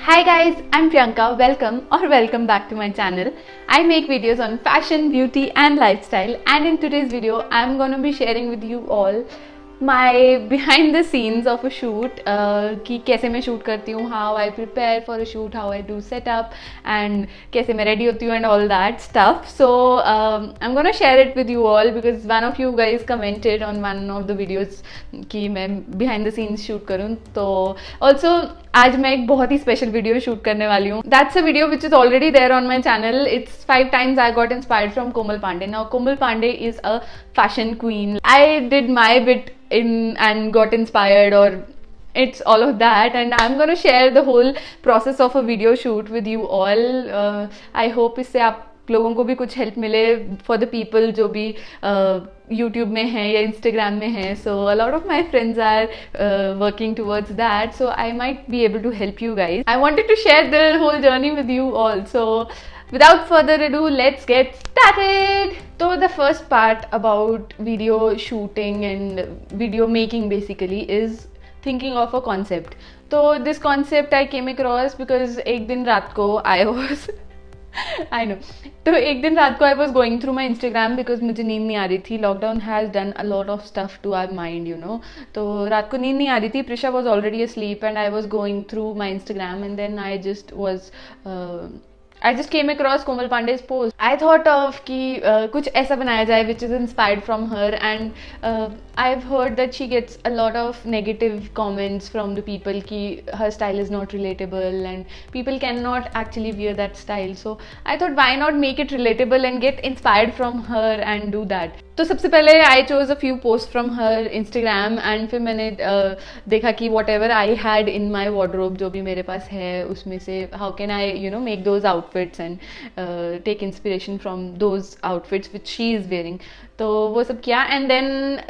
Hi guys, I'm Priyanka. Welcome back to my channel. I make videos on fashion, beauty and lifestyle, and in today's video I'm going to be sharing with you all my behind the scenes of a shoot कि कैसे मैं shoot करती हूँ, how I prepare for a shoot, how I do setup and कैसे मैं ready होती हूँ and all that stuff. So I'm gonna share it with you all because one of you guys commented on one of the videos कि मैं behind the scenes shoot करूँ. तो also आज मैं एक बहुत ही स्पेशल वीडियो शूट करने वाली हूँ. That's a video which is already there on my channel. It's 5 times I got inspired from Komal Pandey. Now Komal Pandey is a fashion queen. I did my bit in and got inspired, or it's all of that, and I'm gonna share the whole process of a video shoot with you all. I hope इससे आप लोगों को भी कुछ help मिले for the people जो भी YouTube में है या इंस्टाग्राम में है. So a lot of my friends are working towards that, so I might be able to help you guys. I wanted to share the whole journey with you all. So without further ado, let's get started. So the first part about video shooting and video making basically is thinking of a concept. So this concept I came across because एक दिन रात को I was I know. तो एक दिन रात को I was going through my Instagram because मुझे नींद नहीं आ रही थी. Lockdown has done a lot of stuff to our mind, you know. तो रात को नींद नहीं आ रही थी. Prisha was already asleep and I was going through my Instagram and then I just came across Komal Pandey's post. I thought of कि कुछ ऐसा बनाया जाए which is inspired from her, and I've heard that she gets a lot of negative comments from the people कि her style is not relatable and people cannot actually wear that style. So I thought why not make it relatable and get inspired from her and do that. तो सबसे पहले I chose a few posts from her Instagram and फिर मैंने देखा कि whatever I had in my wardrobe, जो भी मेरे पास है उसमें से how can I make those outfits and take inspiration from those outfits which she is wearing. तो वो सब किया and then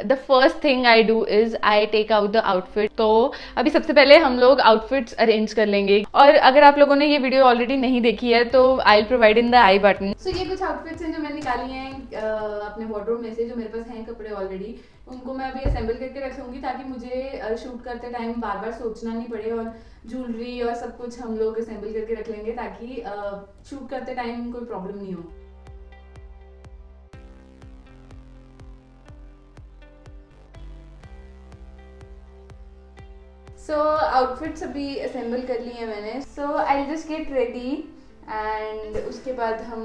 the first thing I do is I take out the outfit. तो अभी सबसे पहले हम लोग outfits arrange कर लेंगे, और अगर आप लोगों ने ये वीडियो ऑलरेडी नहीं देखी है तो I'll provide in the I button. So ये कुछ outfits हैं जो मैंने निकाली हैं अपने wardrobe में से, जो मेरे पास हैं कपड़े ऑलरेडी. उनको मैं अभी असेंबल करके रखूंगी ताकि मुझे शूट करते टाइम बार बार सोचना नहीं पड़े, और ज्वेलरी और सब कुछ हम लोग असेंबल करके रख लेंगे ताकि शूट करते टाइम कोई प्रॉब्लम नहीं हो. सो आउटफिट्स अभी असेंबल कर लिए हैं मैंने. So I just get ready and उसके बाद हम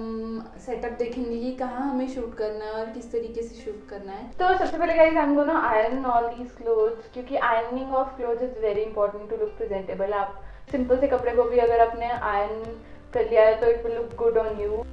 सेटअप देखेंगे कि कहाँ हमें शूट करना है और किस तरीके से शूट करना है. तो सबसे पहले guys I am gonna iron all these clothes, क्योंकि ironing of clothes is very important to look presentable. आप सिंपल से कपड़े को भी अगर आपने आयरन कर लिया है तो it will look good on you.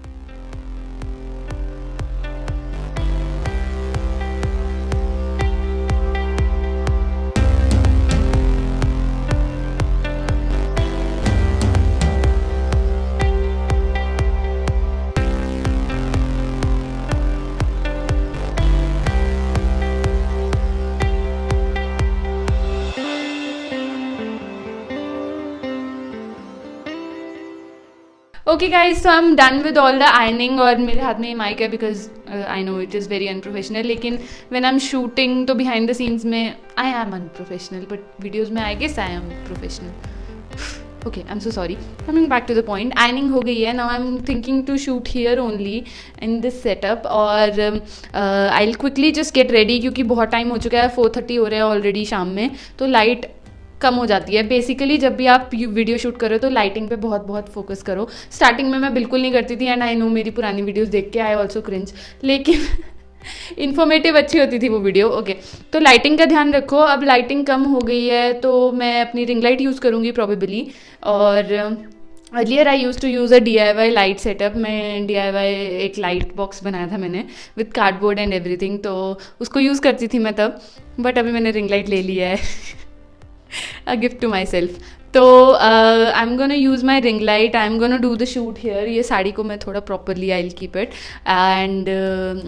Okay guys, so I'm done with all the ironing, और मेरे हाथ में माइक है because I know it is very unprofessional, लेकिन when I'm shooting तो behind the scenes में I am unprofessional, but videos में I guess I am professional. Okay, I'm so sorry. Coming back to the point, ironing हो गई है. Now I'm thinking to shoot here only in this setup, और I'll quickly just get ready क्योंकि बहुत time हो चुका है. 4:30 हो रहा है ऑलरेडी शाम में, तो लाइट कम हो जाती है. बेसिकली जब भी आप वीडियो शूट करो तो लाइटिंग पे बहुत बहुत फोकस करो. स्टार्टिंग में मैं बिल्कुल नहीं करती थी, एंड आई नो मेरी पुरानी वीडियोस देख के आई ऑल्सो क्रिंज, लेकिन इन्फॉर्मेटिव अच्छी होती थी वो वीडियो. ओके, तो लाइटिंग का ध्यान रखो. अब लाइटिंग कम हो गई है तो मैं अपनी रिंग लाइट यूज़ करूँगी प्रॉबेबली. और earlier I use to use a DIY light setup. मैं DIY एक लाइट बॉक्स बनाया था मैंने विथ कार्डबोर्ड एंड एवरीथिंग, तो उसको यूज़ करती थी मैं तब. बट अभी मैंने रिंग लाइट ले लिया है. A gift to myself. तो I'm gonna use my ring light. I'm gonna do the shoot here. ये साड़ी को मैं थोड़ा properly I'll keep it. And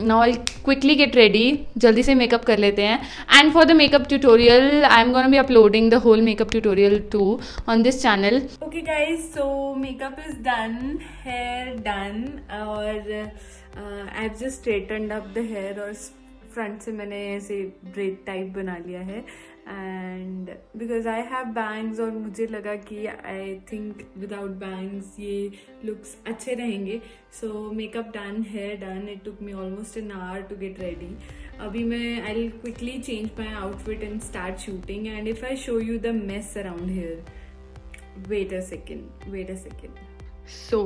now I'll quickly get ready. जल्दी से मेकअप कर लेते हैं. And for the makeup tutorial, I'm gonna be uploading the whole makeup tutorial too on this channel. Okay guys, so makeup is done, hair done, और I've just straightened up the hair, और front से मैंने ऐसे bread type बना लिया है. and because I have bangs और मुझे लगा कि I think without bangs ये looks अच्छे रहेंगे. So makeup done, hair done. It took me almost an hour to get ready. अभी मैं I'll quickly change my outfit and start shooting. And if I show you the mess around here, wait a second. So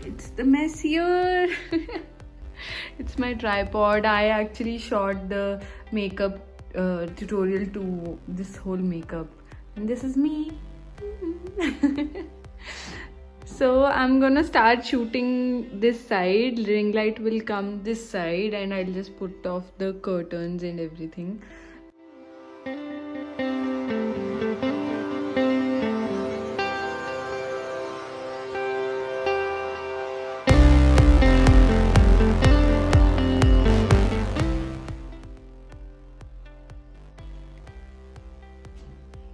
it's the mess here. It's my tripod. I actually shot the makeup tutorial to this whole makeup, and this is me. So I'm gonna start shooting this side. Ring light will come this side, and I'll just put off the curtains and everything.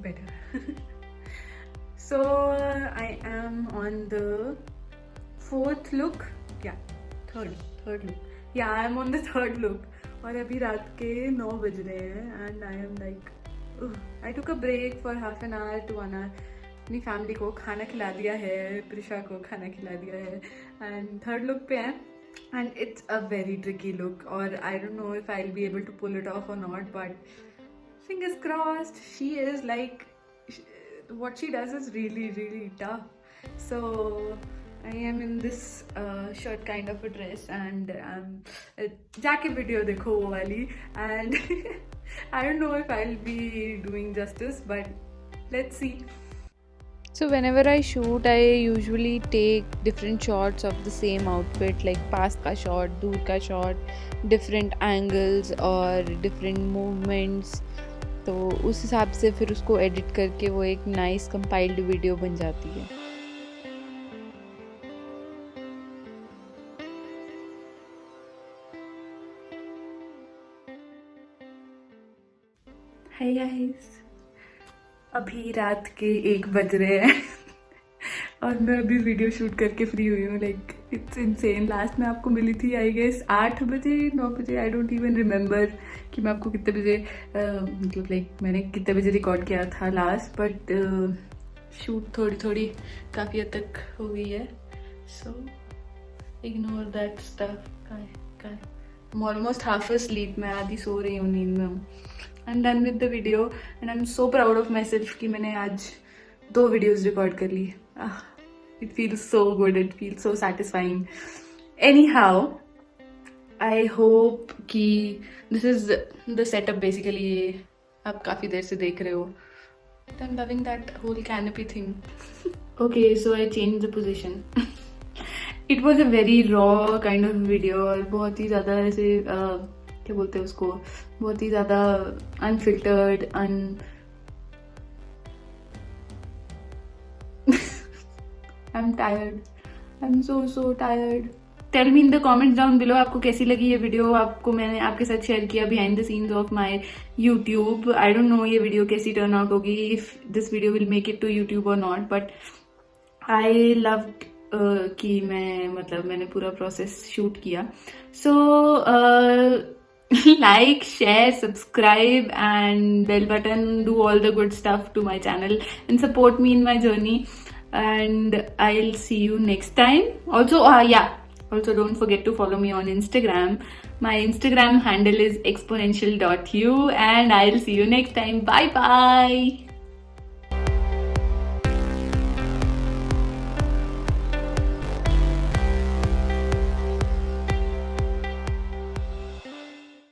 Better. So I am on the fourth look. Yeah, third look. Yeah, I am on the third look. और अभी रात के 9 बज रहे हैं and I am like, I took a break for half an hour to 1 hour. अपनी family को खाना खिला दिया है, प्रिशा को खाना खिला दिया है, and third look पे है. And it's a very tricky look, or I don't know if I'll be able to pull it off or not, but fingers crossed. She is like, what she does is really, really tough. So I am in this shirt kind of a dress, and jacket video dekho wo wali, and I don't know if I'll be doing justice, but let's see. So whenever I shoot, I usually take different shots of the same outfit, like पास का shot, दूर का shot, different angles और different movements. तो उस हिसाब से फिर उसको एडिट करके वो एक नाइस कंपाइल्ड वीडियो बन जाती है. हाय गाइस, अभी रात के 1 बज रहे हैं और मैं अभी वीडियो शूट करके फ्री हुई हूँ. Like it's insane. लास्ट में आपको मिली थी आई गेस 8 बजे 9 बजे. आई डोंट इवन रिमेंबर कि मैं आपको कितने बजे मतलब लाइक मैंने कितने बजे रिकॉर्ड किया था लास्ट. बट शूट थोड़ी काफ़ी हद तक हो गई है. So ignore that stuff. I am almost half asleep. मैं आधी सो रही हूँ, नींद में हूँ. I am done with the video and I am so proud of my self कि मैंने आज 2 वीडियोज़ रिकॉर्ड कर ली. It feels so good. It feels so satisfying. Anyhow, I hope कि this is the setup basically. आप काफ़ी देर से देख रहे हो. I'm loving that whole canopy thing. Okay, so I changed the position. It was a very raw kind of video और बहुत ही ज़्यादा ऐसे क्या बोलते हैं उसको, बहुत ही ज़्यादा unfiltered, I'm tired. I'm so tired. Tell me in the comments down below आपको कैसी लगी ये वीडियो. आपको मैंने आपके साथ शेयर किया behind the scenes of my YouTube. I don't know ये वीडियो कैसी turn out होगी, if this video will make it to YouTube or not. But I loved कि मैंने पूरा प्रोसेस शूट किया. So like, share, subscribe and bell button. Do all the good stuff to my channel and support me in my journey. And I'll see you next time. Also don't forget to follow me on Instagram. My Instagram handle is exponential.u, and I'll see you next time. Bye bye.